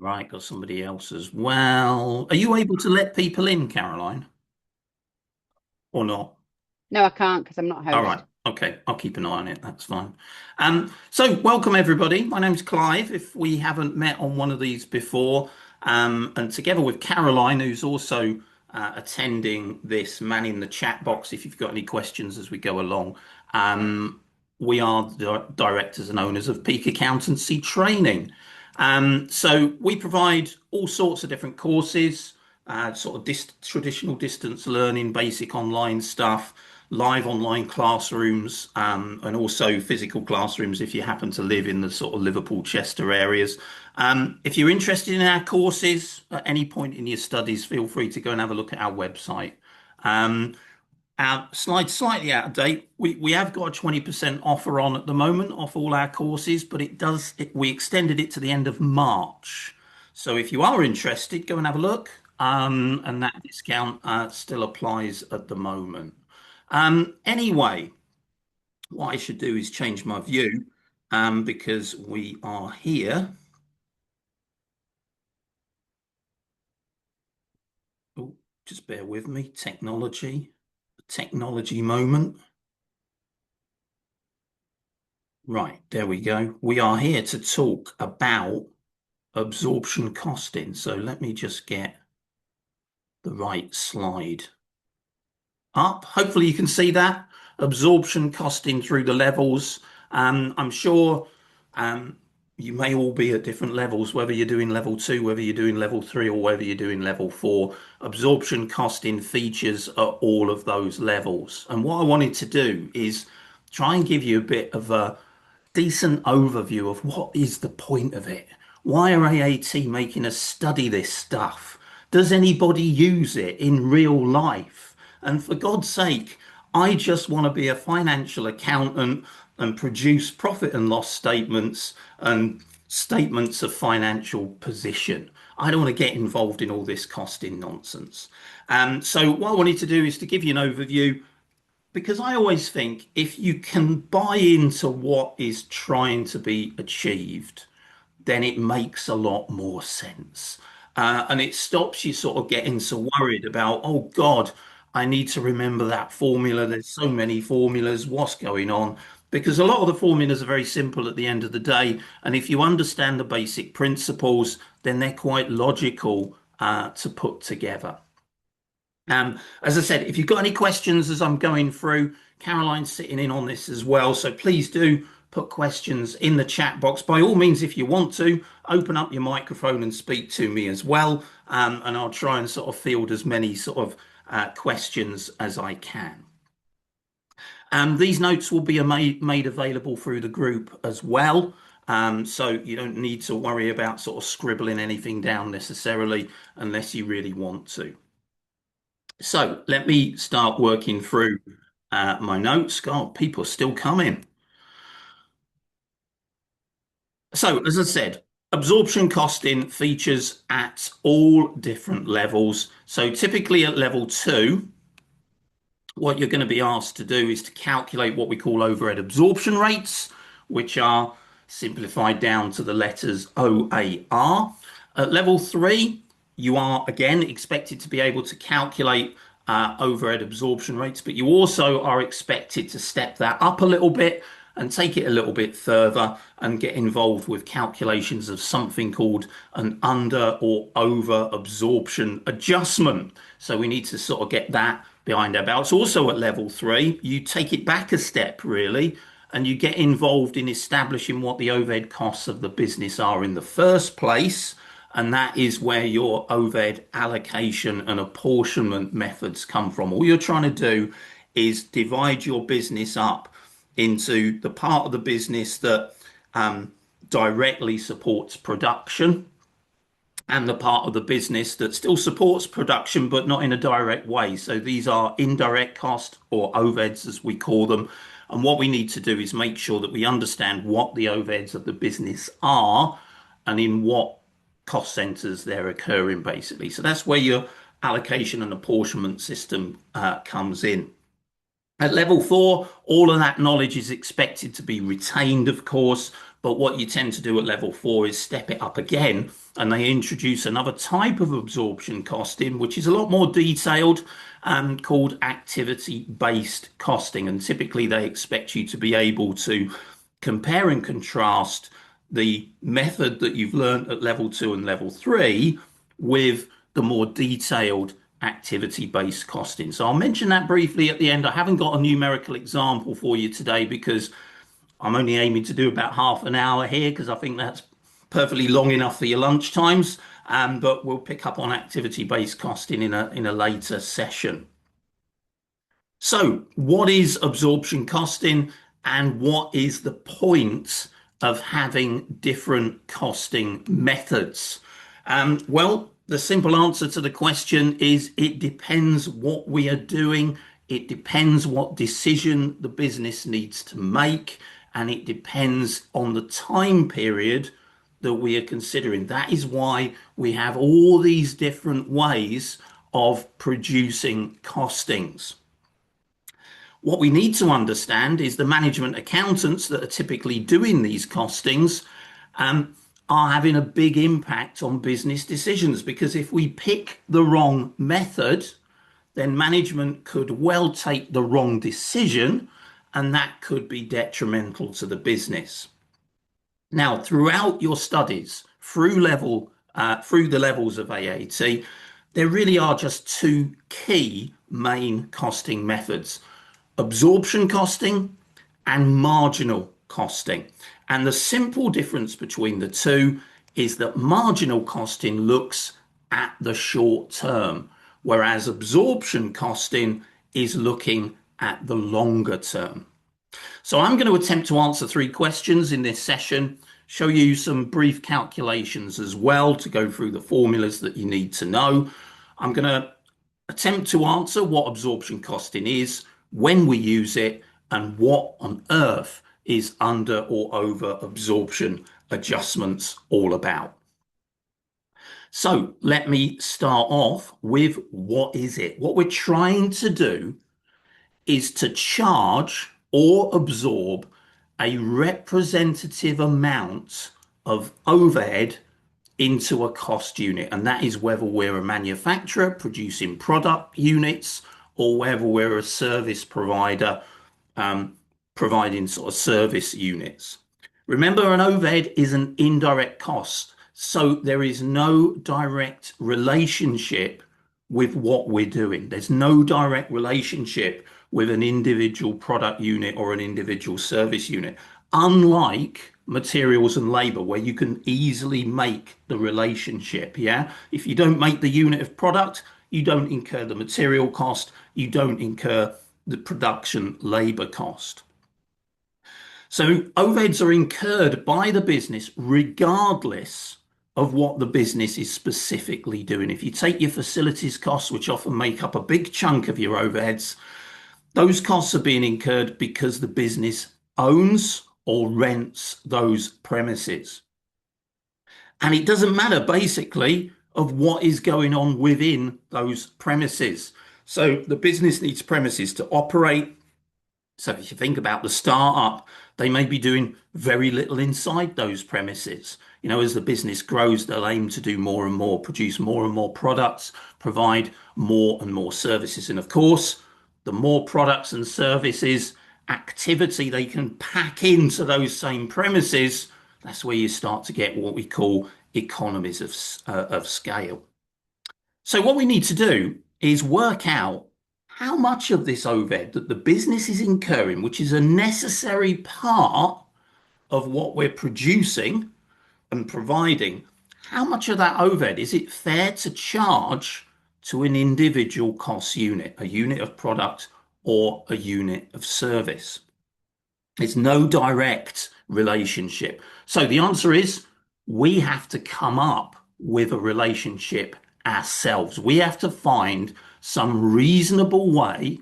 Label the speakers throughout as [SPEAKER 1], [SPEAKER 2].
[SPEAKER 1] Right, got somebody else as well. Are you able to let people in, Caroline, or not?
[SPEAKER 2] No, I can't because I'm not
[SPEAKER 1] All right.
[SPEAKER 2] host.
[SPEAKER 1] Okay, I'll keep an eye on it. That's fine. So welcome everybody. My name's Clive. If we haven't met on one of these before, and together with Caroline, who's also attending this, manning the chat box if you've got any questions as we go along. Um, we are the directors and owners of Peak Accountancy Training. So we provide all sorts of different courses, sort of traditional distance learning, basic online stuff, live online classrooms, and also physical classrooms if you happen to live in the sort of Liverpool, Chester areas. If you're interested in our courses at any point in your studies, feel free to go and have a look at our website. Um, our slide's slightly out of date. We have got a 20% offer on at the moment off all our courses, but we extended it to the end of March. So if you are interested, go and have a look. And that discount still applies at the moment. Anyway, what I should do is change my view because we are here. Oh, just bear with me. Technology moment. Right, there we go. We are here to talk about absorption costing. So let me just get the right slide up. Hopefully you can see that absorption costing through the levels. I'm sure um, you may all be at different levels, whether you're doing level two, whether you're doing level three, or whether you're doing level four. Absorption costing features at all of those levels. And what I wanted to do is try and give you a bit of a decent overview of what is the point of it. Why are AAT making us study this stuff? Does anybody use it in real life? And for God's sake, I just want to be a financial accountant and produce profit and loss statements and statements of financial position. I don't want to get involved in all this costing nonsense. So what I wanted to do is to give you an overview because I always think if you can buy into what is trying to be achieved, then it makes a lot more sense. And it stops you sort of getting so worried about, oh God, I need to remember that formula. There's so many formulas. What's going on? Because a lot of the formulas are very simple at the end of the day. And if you understand the basic principles, then they're quite logical to put together. As I said, if you've got any questions as I'm going through, Caroline's sitting in on this as well. So please do put questions in the chat box. By all means, if you want to, open up your microphone and speak to me as well. And I'll try and sort of field as many sort of questions as I can. These notes will be made available through the group as well. So you don't need to worry about sort of scribbling anything down necessarily unless you really want to. So let me start working through my notes. God, people are still coming. So, as I said, absorption costing features at all different levels. So, typically at level two, what you're going to be asked to do is to calculate what we call overhead absorption rates, which are simplified down to the letters OAR. At level three, you are again expected to be able to calculate overhead absorption rates, but you also are expected to step that up a little bit and take it a little bit further and get involved with calculations of something called an under or over absorption adjustment. So we need to sort of get that behind our belts. Also at level three, you take it back a step really, and you get involved in establishing what the overhead costs of the business are in the first place. And that is where your overhead allocation and apportionment methods come from. All you're trying to do is divide your business up into the part of the business that directly supports production and the part of the business that still supports production but not in a direct way. So these are indirect costs or overheads as we call them. And what we need to do is make sure that we understand what the overheads of the business are and in what cost centers they're occurring basically. So that's where your allocation and apportionment system comes in. At level four, all of that knowledge is expected to be retained, of course, But what you tend to do at level 4 is step it up again, and they introduce another type of absorption costing, which is a lot more detailed, called activity-based costing. And typically they expect you to be able to compare and contrast the method that you've learned at level 2 and level 3 with the more detailed activity-based costing. So I'll mention that briefly at the end. I haven't got a numerical example for you today because I'm only aiming to do about half an hour here because I think that's perfectly long enough for your lunch times. But we'll pick up on activity-based costing in a later session. So, what is absorption costing and what is the point of having different costing methods? Well, the simple answer to the question is it depends what we are doing. It depends what decision the business needs to make, and it depends on the time period that we are considering. That is why we have all these different ways of producing costings. What we need to understand is the management accountants that are typically doing these costings are having a big impact on business decisions, because if we pick the wrong method, then management could well take the wrong decision, and that could be detrimental to the business. Now, throughout your studies, through the levels of AAT, there really are just two key main costing methods: absorption costing and marginal costing. And the simple difference between the two is that marginal costing looks at the short term, whereas absorption costing is looking at the longer term. So I'm going to attempt to answer 3 questions in this session, show you some brief calculations as well to go through the formulas that you need to know. I'm going to attempt to answer what absorption costing is, when we use it, and what on earth is under or over absorption adjustments all about. So let me start off with what is it? What we're trying to do is to charge or absorb a representative amount of overhead into a cost unit. And that is whether we're a manufacturer producing product units or whether we're a service provider providing sort of service units. Remember, an overhead is an indirect cost, so there is no direct relationship with what we're doing. There's no direct relationship with an individual product unit or an individual service unit, unlike materials and labor, where you can easily make the relationship. Yeah, if you don't make the unit of product, you don't incur the material cost, you don't incur the production labor cost. So overheads are incurred by the business regardless of what the business is specifically doing. If you take your facilities costs, which often make up a big chunk of your overheads, those costs are being incurred because the business owns or rents those premises. And it doesn't matter basically of what is going on within those premises. So the business needs premises to operate. So if you think about the startup, they may be doing very little inside those premises. You know, as the business grows, they'll aim to do more and more, produce more and more products, provide more and more services. And of course, the more products and services activity they can pack into those same premises, that's where you start to get what we call economies of scale. So what we need to do is work out how much of this overhead that the business is incurring, which is a necessary part of what we're producing and providing, how much of that overhead is it fair to charge to an individual cost unit, a unit of product or a unit of service? There's no direct relationship. So the answer is we have to come up with a relationship ourselves. We have to find some reasonable way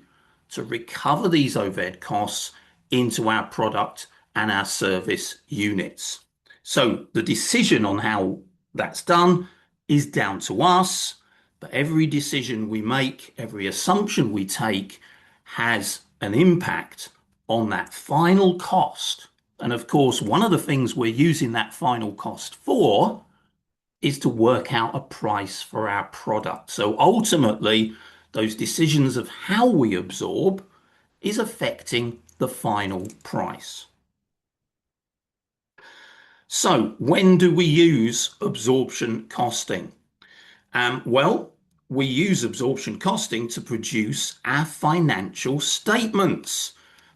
[SPEAKER 1] to recover these overhead costs into our product and our service units. So the decision on how that's done is down to us, but every decision we make, every assumption we take has an impact on that final cost And of course, one of the things we're using that final cost for is to work out a price for our product. So ultimately, those decisions of how we absorb is affecting the final price. So when do we use absorption costing? Well, we use absorption costing to produce our financial statements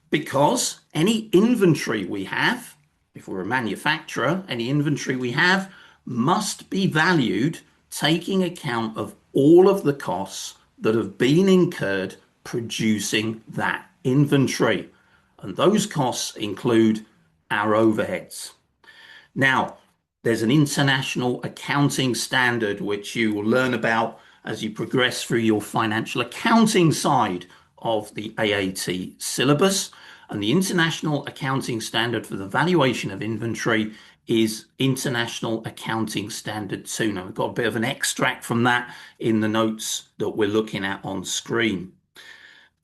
[SPEAKER 1] because any inventory we have, if we're a manufacturer, any inventory we have must be valued taking account of all of the costs that have been incurred producing that inventory. And those costs include our overheads. Now, there's an international accounting standard which you will learn about as you progress through your financial accounting side of the AAT syllabus. And the international accounting standard for the valuation of inventory is International Accounting Standard 2. Now, we've got a bit of an extract from that in the notes that we're looking at on screen.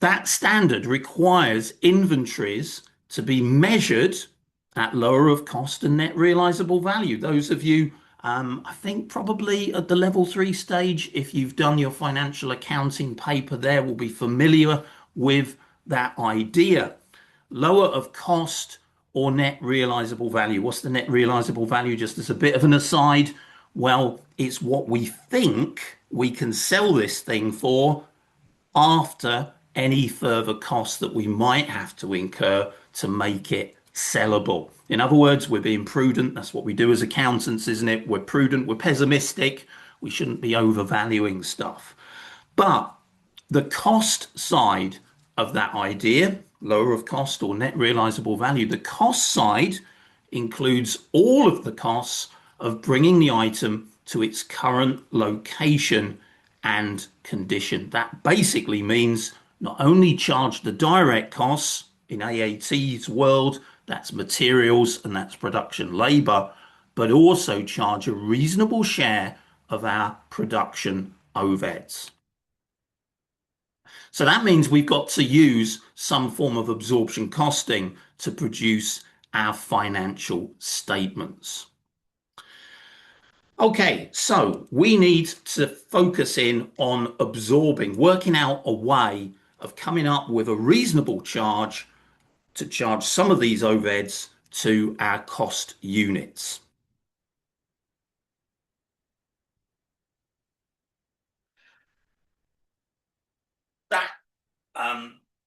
[SPEAKER 1] That standard requires inventories to be measured at lower of cost and net realizable value. Those of you, I think probably at the level 3 stage, if you've done your financial accounting paper there, will be familiar with that idea. Lower of cost or net realizable value. What's the net realizable value? Just as a bit of an aside, well, it's what we think we can sell this thing for after any further costs that we might have to incur to make it sellable. In other words, we're being prudent. That's what we do as accountants, isn't it? We're prudent, we're pessimistic. We shouldn't be overvaluing stuff. But the cost side of that idea, lower of cost or net realizable value, the cost side includes all of the costs of bringing the item to its current location and condition. That basically means not only charge the direct costs in AAT's world, that's materials and that's production labor, but also charge a reasonable share of our production overheads. So that means we've got to use some form of absorption costing to produce our financial statements. Okay, so we need to focus in on absorbing, working out a way of coming up with a reasonable charge to charge some of these overheads to our cost units. That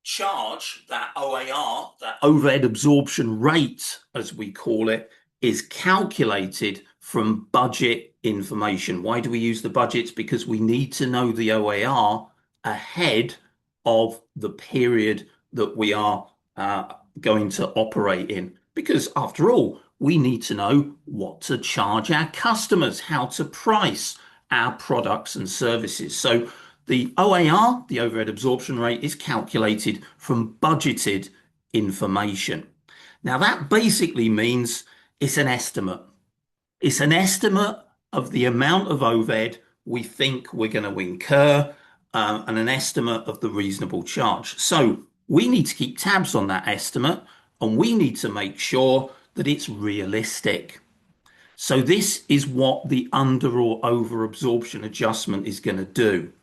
[SPEAKER 1] charge, that OAR, that overhead absorption rate, as we call it, is calculated from budget information. Why do we use the budgets? Because we need to know the OAR ahead of the period that we are going to operate in. Because after all, we need to know what to charge our customers, how to price our products and services. So the OAR, the overhead absorption rate, is calculated from budgeted information. Now, that basically means it's an estimate. It's an estimate of the amount of overhead we think we're going to incur and an estimate of the reasonable charge. So we need to keep tabs on that estimate and we need to make sure that it's realistic. So this is what the under or over absorption adjustment is going to do.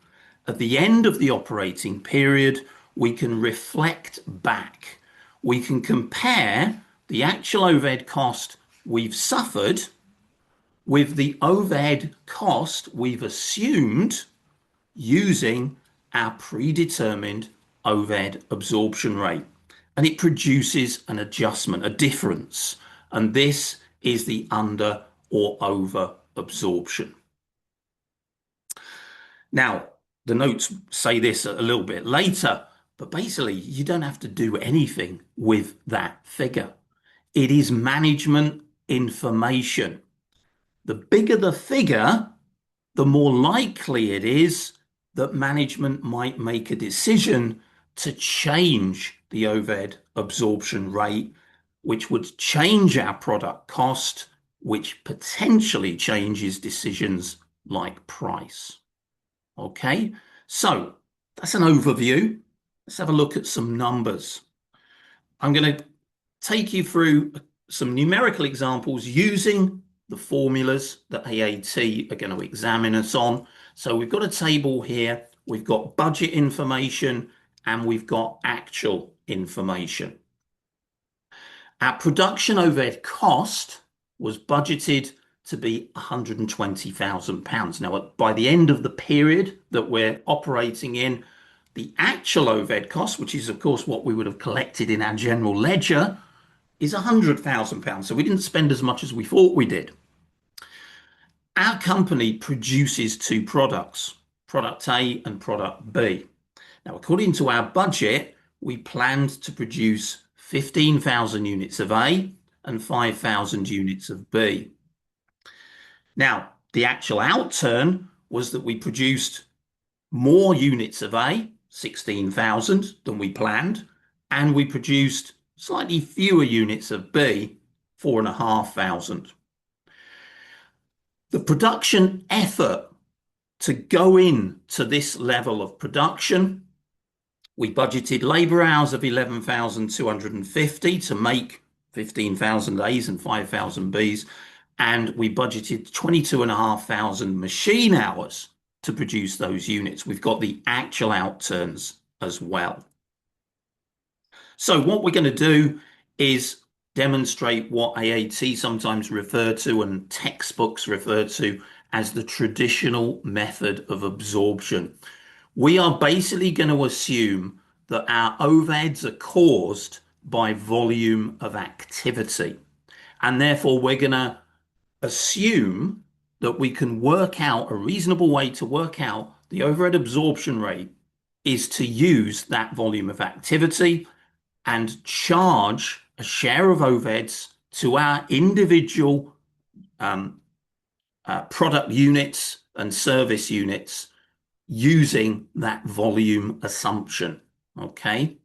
[SPEAKER 1] At the end of the operating period, we can reflect back. We can compare the actual overhead cost we've suffered with the overhead cost we've assumed using our predetermined overhead absorption rate. And it produces an adjustment, a difference. And this is the under or over absorption. Now, the notes say this a little bit later, but basically you don't have to do anything with that figure. It is management information. The bigger the figure, the more likely it is that management might make a decision to change the overhead absorption rate, which would change our product cost, which potentially changes decisions like price. Okay, so that's an overview. Let's have a look at some numbers. I'm going to take you through some numerical examples using the formulas that AAT are going to examine us on. So we've got a table here, we've got budget information, and we've got actual information. Our production overhead cost was budgeted to be £120,000. Now, by the end of the period that we're operating in, the actual overhead cost, which is of course what we would have collected in our general ledger, is £100,000. So we didn't spend as much as we thought we did. Our company produces two products, product A and product B. Now, according to our budget, we planned to produce 15,000 units of A and 5,000 units of B. Now, the actual outturn was that we produced more units of A, 16,000, than we planned, and we produced slightly fewer units of B, 4,500. The production effort to go into this level of production, we budgeted labour hours of 11,250 to make 15,000 A's and 5,000 B's, and we budgeted 22,500 machine hours to produce those units. We've got the actual outturns as well. So what we're going to do is demonstrate what AAT sometimes refer to and textbooks refer to as the traditional method of absorption. We are basically going to assume that our overheads are caused by volume of activity. And therefore, we're going to assume that we can work out a reasonable way to work out the overhead absorption rate is to use that volume of activity and charge a share of overheads to our individual product units and service units using that volume assumption. Okay.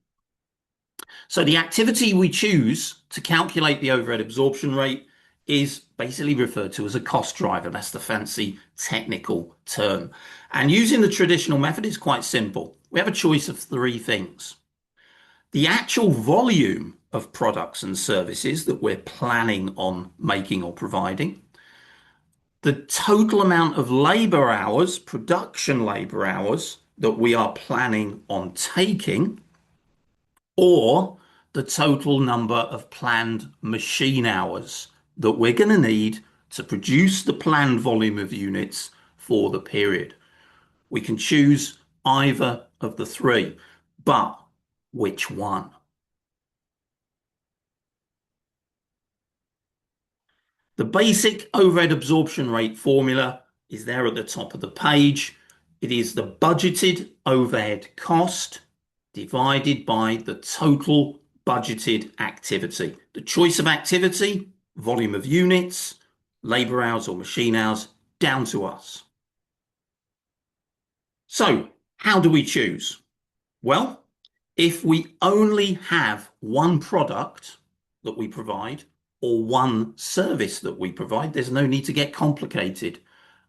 [SPEAKER 1] So the activity we choose to calculate the overhead absorption rate is basically referred to as a cost driver. That's the fancy technical term. And using the traditional method is quite simple. We have a choice of three things. The actual volume of products and services that we're planning on making or providing, the total amount of labour hours, production labour hours, that we are planning on taking, or the total number of planned machine hours that we're going to need to produce the planned volume of units for the period. We can choose either of the three, but which one? The basic overhead absorption rate formula is there at the top of the page. It is the budgeted overhead cost divided by the total budgeted activity. The choice of activity, volume of units, labour hours or machine hours, down to us. So, how do we choose? Well, if we only have one product that we provide or one service that we provide, there's no need to get complicated.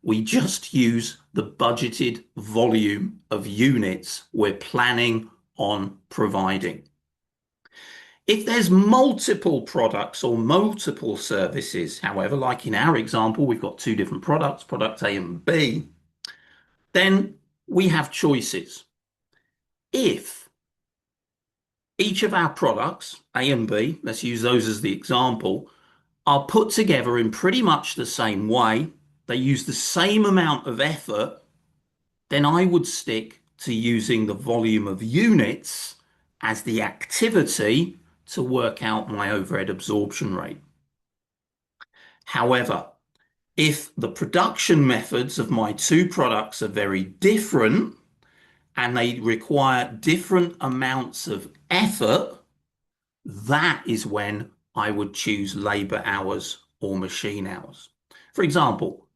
[SPEAKER 1] We just use the budgeted volume of units we're planning on providing. If there's multiple products or multiple services, however, like in our example, we've got two different products, product A and B, then we have choices. If each of our products, A and B, let's use those as the example, are put together in pretty much the same way, they use the same amount of effort, then I would stick to using the volume of units as the activity to work out my overhead absorption rate. However, if the production methods of my two products are very different and they require different amounts of effort, that is when I would choose labour hours or machine hours. For example,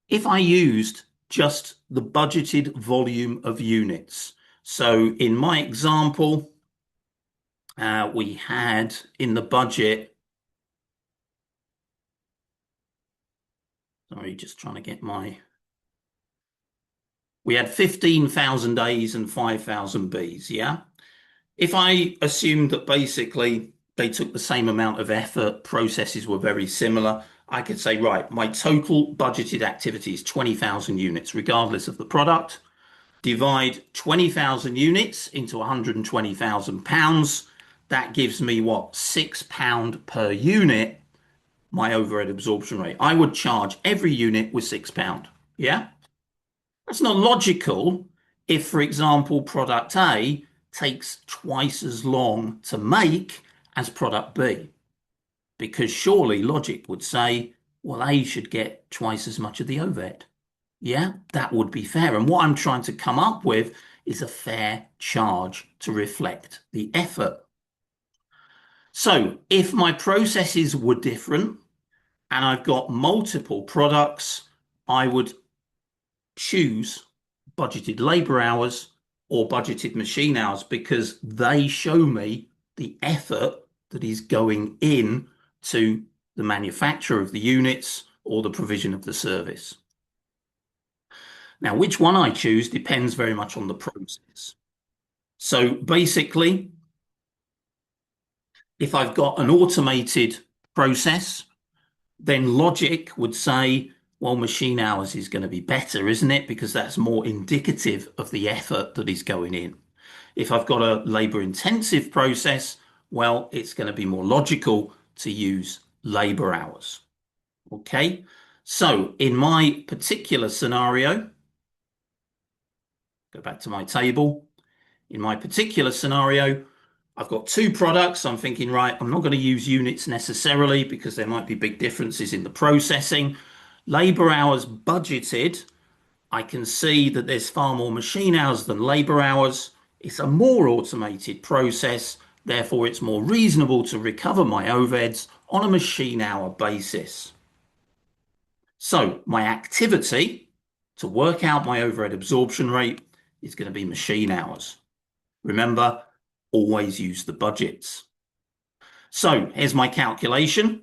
[SPEAKER 1] if I used just the budgeted volume of units, so in my example, we had in the budget, sorry, just trying to get we had 15,000 A's and 5,000 B's, yeah? If I assumed that basically they took the same amount of effort, processes were very similar. I could say, right, my total budgeted activity is 20,000 units, regardless of the product. Divide 20,000 units into 120,000 pounds. That gives me what? £6 per unit, my overhead absorption rate. I would charge every unit with £6. Yeah? That's not logical if, for example, product A takes twice as long to make as product B. Because surely logic would say, well, A should get twice as much of the overhead. Yeah, that would be fair. And what I'm trying to come up with is a fair charge to reflect the effort. So if my processes were different and I've got multiple products, I would choose budgeted labor hours or budgeted machine hours because they show me the effort that is going in to the manufacture of the units or the provision of the service. Now, which one I choose depends very much on the process. So basically, if I've got an automated process, then logic would say, well, machine hours is going to be better, isn't it? Because that's more indicative of the effort that is going in. If I've got a labor intensive process, well, it's going to be more logical to use labor hours. Okay. So in my particular scenario, go back to my table. In my particular scenario, I've got two products. I'm thinking, right, I'm not going to use units necessarily because there might be big differences in the processing. Labor hours budgeted, I can see that there's far more machine hours than labor hours. It's a more automated process. Therefore, it's more reasonable to recover my overheads on a machine hour basis. So my activity to work out my overhead absorption rate is going to be machine hours. Remember, always use the budgets. So here's my calculation.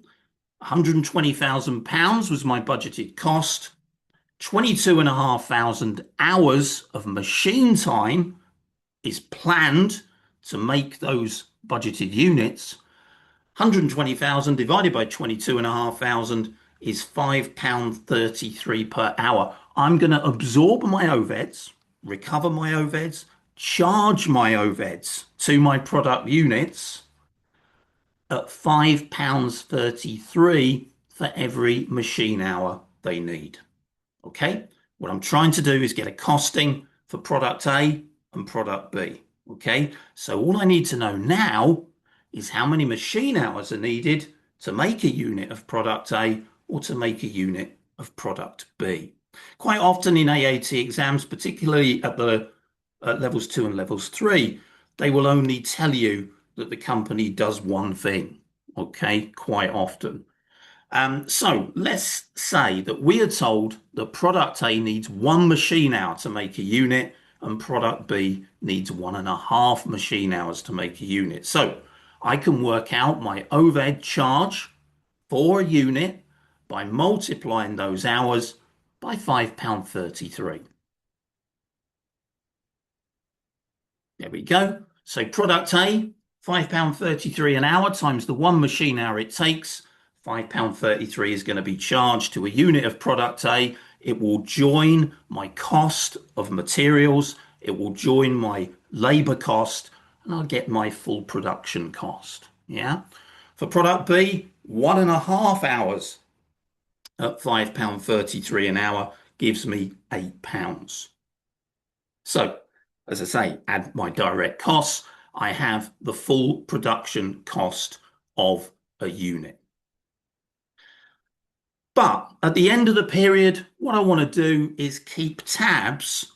[SPEAKER 1] £120,000 was my budgeted cost. 22,500 hours of machine time is planned to make those budgeted units. 120,000 divided by 22,500 is £5.33 per hour. I'm going to absorb my overheads, recover my overheads, charge my overheads to my product units at £5.33 for every machine hour they need. Okay, what I'm trying to do is get a costing for product A and product B. Okay, so all I need to know now is how many machine hours are needed to make a unit of product A or to make a unit of product B. Quite often in AAT exams, particularly at the levels 2 and levels 3, they will only tell you that the company does one thing. Okay, quite often. So let's say that we are told that product A needs one machine hour to make a unit and product B needs 1.5 machine hours to make a unit. So I can work out my overhead charge for a unit by multiplying those hours by £5.33. There we go. So product A, £5.33 an hour times the one machine hour it takes. £5.33 is going to be charged to a unit of product A. It will join my cost of materials. It will join my labor cost, and I'll get my full production cost. Yeah. For product B, 1.5 hours at £5.33 an hour gives me £8. So, as I say, add my direct costs. I have the full production cost of a unit. But at the end of the period, what I want to do is keep tabs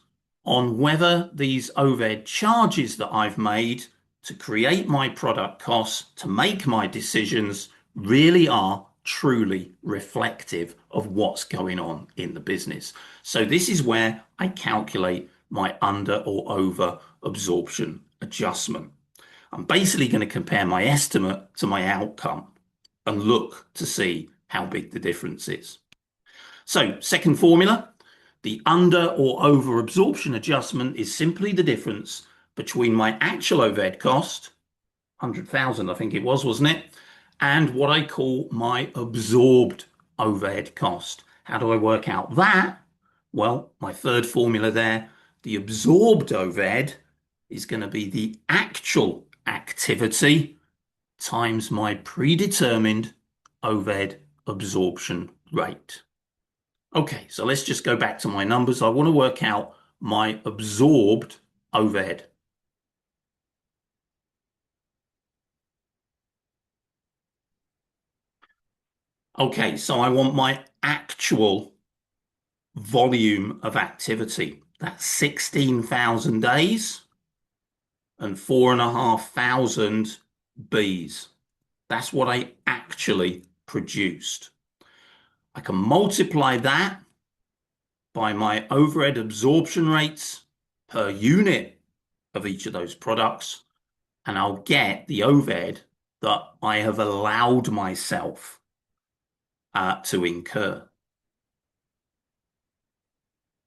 [SPEAKER 1] on whether these overhead charges that I've made to create my product costs, to make my decisions, really are truly reflective of what's going on in the business. So this is where I calculate my under or over absorption adjustment. I'm basically going to compare my estimate to my outcome and look to see how big the difference is. So, second formula, the under or over absorption adjustment is simply the difference between my actual overhead cost 100,000, I think it was, wasn't it? And what I call my absorbed overhead cost. How do I work out that? Well, my third formula there, the absorbed overhead is going to be the actual activity times my predetermined overhead absorption rate. Okay, so let's just go back to my numbers. I want to work out my absorbed overhead. Okay, so I want my actual volume of activity. That's 16,000 A's and 4,500 B's. That's what I actually produced. I can multiply that by my overhead absorption rates per unit of each of those products, and I'll get the overhead that I have allowed myself to incur.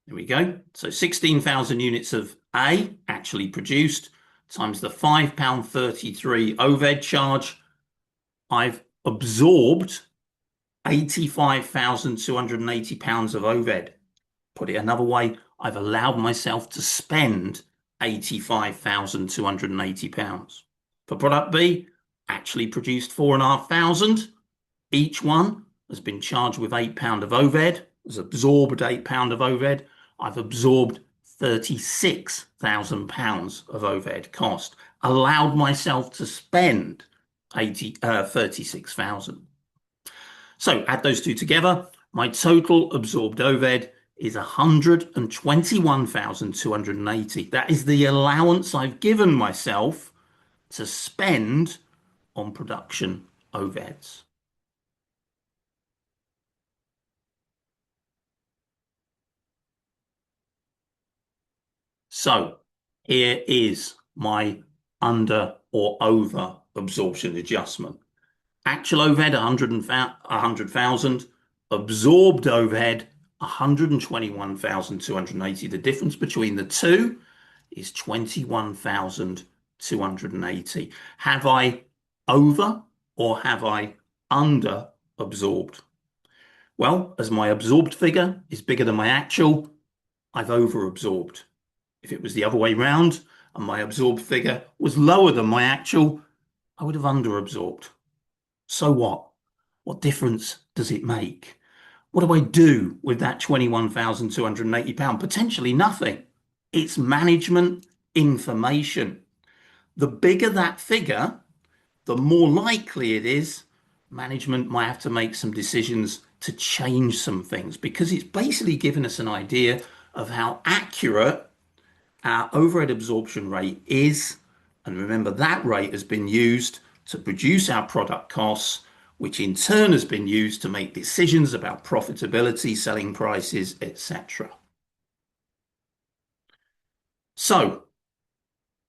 [SPEAKER 1] There we go. So 16,000 units of A actually produced times the £5.33 overhead charge. I've absorbed £85,280 of overhead. Put it another way, I've allowed myself to spend £85,280. For product B, actually produced 4,500. Each one has been charged with £8 of overhead, has absorbed £8 of overhead. I've absorbed £36,000 of overhead cost, allowed myself to spend 36,000. So add those two together. My total absorbed overhead is 121,280. That is the allowance I've given myself to spend on production overheads. So here is my under or over absorption adjustment. Actual overhead 100,000, absorbed overhead 121,280. The difference between the two is 21,280. Have I over or have I under absorbed? Well, as my absorbed figure is bigger than my actual, I've over absorbed. If it was the other way round and my absorbed figure was lower than my actual, I would have under absorbed. So what? What difference does it make? What do I do with that £21,280? Potentially nothing. It's management information. The bigger that figure, the more likely it is management might have to make some decisions to change some things because it's basically given us an idea of how accurate our overhead absorption rate is. And remember, that rate has been used to produce our product costs, which in turn has been used to make decisions about profitability, selling prices, etc. So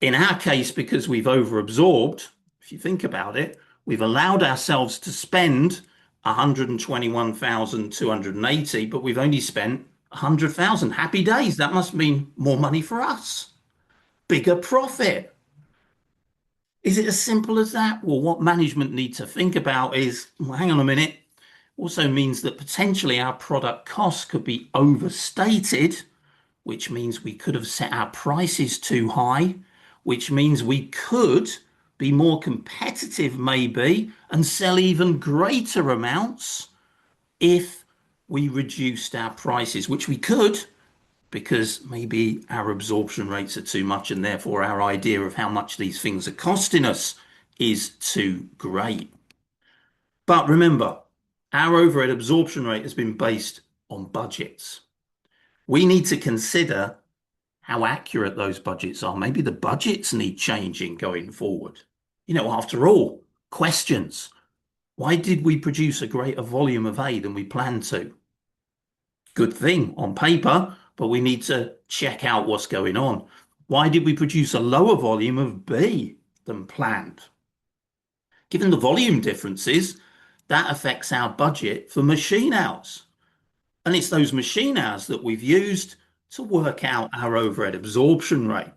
[SPEAKER 1] in our case, because we've overabsorbed, if you think about it, we've allowed ourselves to spend 121,280, but we've only spent 100,000. Happy days. That must mean more money for us. Bigger profit. Is it as simple as that? Well, what management need to think about is, well, hang on a minute, also means that potentially our product costs could be overstated, which means we could have set our prices too high, which means we could be more competitive maybe and sell even greater amounts if we reduced our prices, which we could because maybe our absorption rates are too much and therefore our idea of how much these things are costing us is too great. But remember, our overhead absorption rate has been based on budgets. We need to consider how accurate those budgets are. Maybe the budgets need changing going forward. After all, questions. Why did we produce a greater volume of A than we planned to? Good thing on paper, but we need to check out what's going on. Why did we produce a lower volume of B than planned? Given the volume differences, that affects our budget for machine hours. And it's those machine hours that we've used to work out our overhead absorption rate.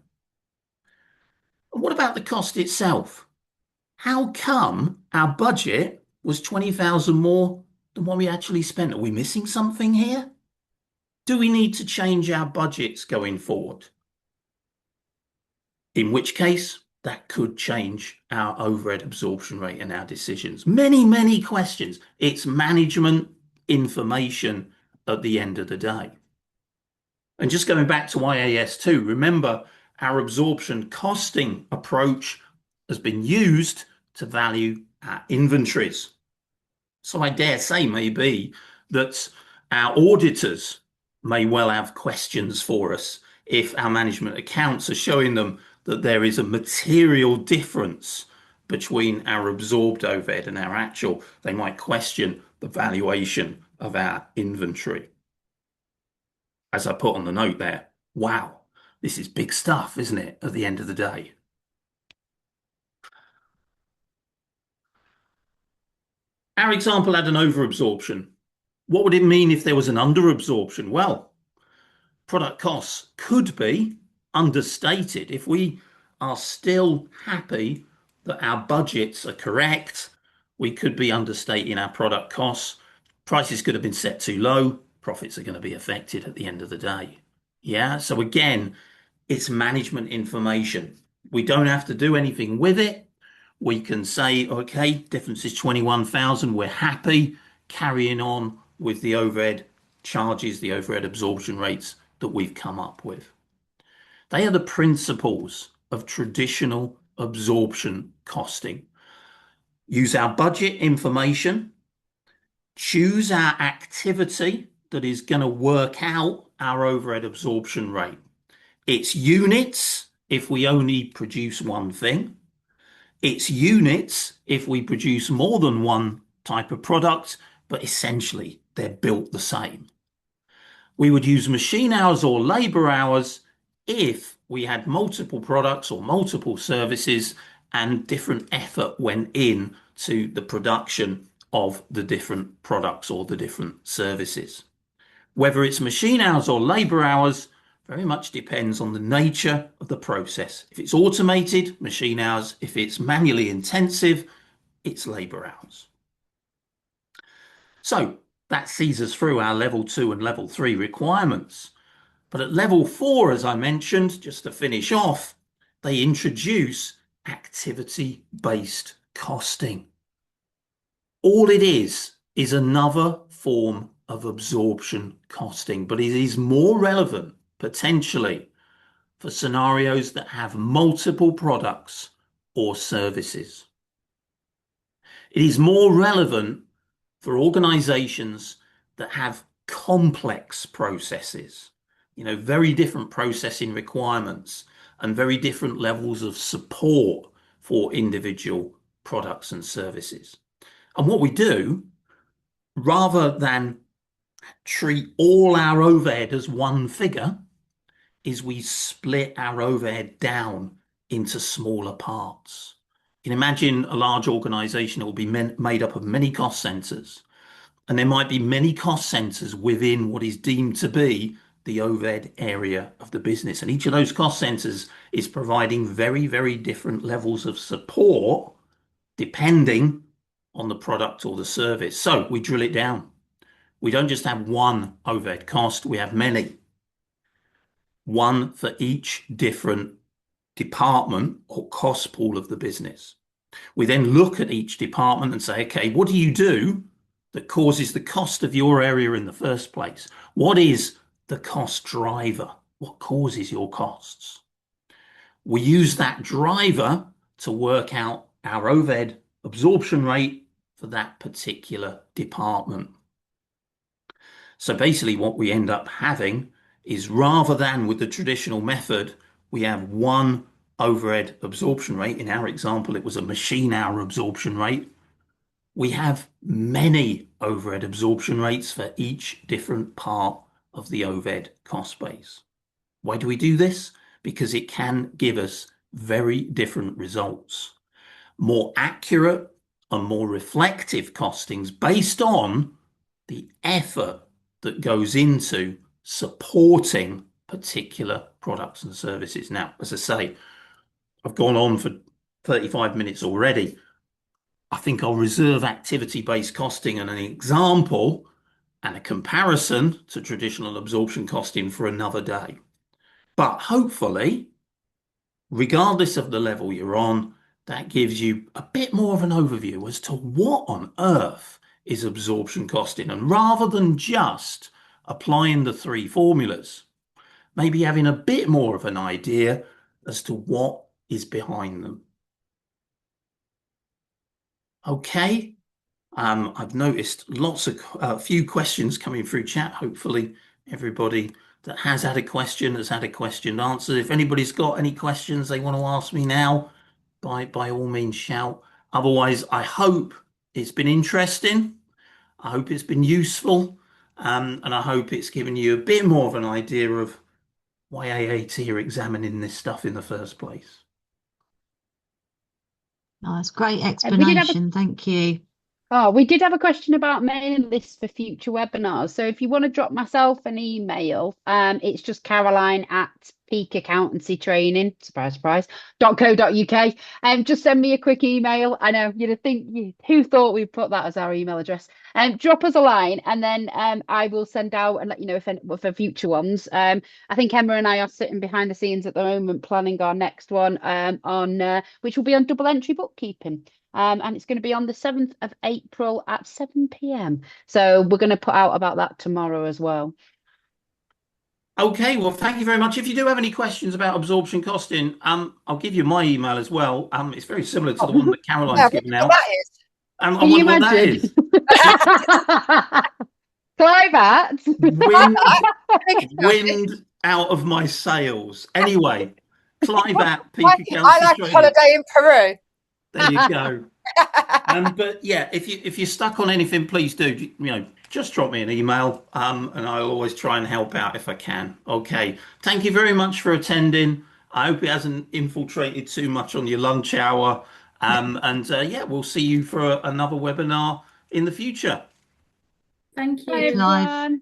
[SPEAKER 1] And what about the cost itself? how come our budget was 20,000 more than what we actually spent? Are we missing something here? Do we need to change our budgets going forward? In which case, that could change our overhead absorption rate and our decisions. Many, many questions. It's management information at the end of the day. And just going back to IAS2, remember our absorption costing approach has been used to value our inventories. So I dare say maybe that our auditors may well have questions for us if our management accounts are showing them that there is a material difference between our absorbed overhead and our actual. They might question the valuation of our inventory. As I put on the note there, wow, this is big stuff, isn't it, at the end of the day? Our example had an overabsorption. What would it mean if there was an underabsorption? Well, product costs could be understated. If we are still happy that our budgets are correct, we could be understating our product costs. Prices could have been set too low. Profits are going to be affected at the end of the day. Yeah. So again, it's management information. We don't have to do anything with it. We can say, okay, difference is 21,000. We're happy carrying on with the overhead charges, the overhead absorption rates that we've come up with. They are the principles of traditional absorption costing. Use our budget information, choose our activity that is going to work out our overhead absorption rate. It's units if we only produce one thing. It's units if we produce more than one type of product, but essentially they're built the same. We would use machine hours or labor hours if we had multiple products or multiple services and different effort went in to the production of the different products or the different services. Whether it's machine hours or labor hours very much depends on the nature of the process. If it's automated, machine hours. If it's manually intensive, it's labor hours. So that sees us through our level 2 and level 3 requirements. But at level 4, as I mentioned, just to finish off, they introduce activity-based costing. All it is another form of absorption costing, but it is more relevant potentially for scenarios that have multiple products or services. It is more relevant for organizations that have complex processes, very different processing requirements and very different levels of support for individual products and services. And what we do, rather than treat all our overhead as one figure, is we split our overhead down into smaller parts. You can imagine a large organization that will be made up of many cost centers, and there might be many cost centers within what is deemed to be the overhead area of the business. And each of those cost centers is providing very, very different levels of support depending on the product or the service. So we drill it down. We don't just have one overhead cost, we have many. One for each different department or cost pool of the business. We then look at each department and say, okay, what do you do that causes the cost of your area in the first place? What is the cost driver? What causes your costs? We use that driver to work out our overhead absorption rate for that particular department. So basically what we end up having is, rather than with the traditional method, we have one overhead absorption rate. In our example, it was a machine hour absorption rate. We have many overhead absorption rates for each different part of the overhead cost base. Why do we do this? Because it can give us very different results. More accurate and more reflective costings based on the effort that goes into supporting particular products and services. Now, as I say, I've gone on for 35 minutes already. I think I'll reserve activity-based costing and an example and a comparison to traditional absorption costing for another day. But hopefully, regardless of the level you're on, that gives you a bit more of an overview as to what on earth is absorption costing. And rather than just applying the three formulas, maybe having a bit more of an idea as to what is behind them. Okay. I've noticed lots of a few questions coming through chat. Hopefully, everybody that has had a question has had a question answered. If anybody's got any questions they want to ask me now, by all means shout. Otherwise, I hope it's been interesting. I hope it's been useful, and I hope it's given you a bit more of an idea of why AAT are examining this stuff in the first place.
[SPEAKER 3] Oh, that's great
[SPEAKER 2] We did have a
[SPEAKER 3] explanation. Thank you.
[SPEAKER 2] Oh, we did have a question about mailing lists for future webinars. So if you want to drop myself an email, it's just Caroline at Peak Accountancy Training, surprise, surprise, .co.uk. Just send me a quick email. I know you'd think who thought we'd put that as our email address. Drop us a line and then I will send out and let you know if for future ones. I think Emma and I are sitting behind the scenes at the moment planning our next one on which will be on double entry bookkeeping. And it's going to be on the 7th of April at 7 p.m. So we're going to put out about that tomorrow as well.
[SPEAKER 1] Okay, well, thank you very much. If you do have any questions about absorption costing, I'll give you my email as well. It's very similar to the one that Caroline's given out.
[SPEAKER 4] That is.
[SPEAKER 1] I
[SPEAKER 2] Can you
[SPEAKER 1] wonder what that
[SPEAKER 2] imagine?
[SPEAKER 1] is.
[SPEAKER 2] Clive at
[SPEAKER 1] Wind out of my sails. Anyway, Clive at Peak
[SPEAKER 4] I
[SPEAKER 1] Accountancy
[SPEAKER 4] like a
[SPEAKER 1] Training.
[SPEAKER 4] holiday in Peru.
[SPEAKER 1] There you go. But yeah, if you're stuck on anything, please do, just drop me an email, and I'll always try and help out if I can. Okay. Thank you very much for attending. I hope it hasn't infiltrated too much on your lunch hour. And yeah, we'll see you for another webinar in the future.
[SPEAKER 5] Thank
[SPEAKER 2] Bye,
[SPEAKER 5] you.
[SPEAKER 3] Clive.
[SPEAKER 2] everyone.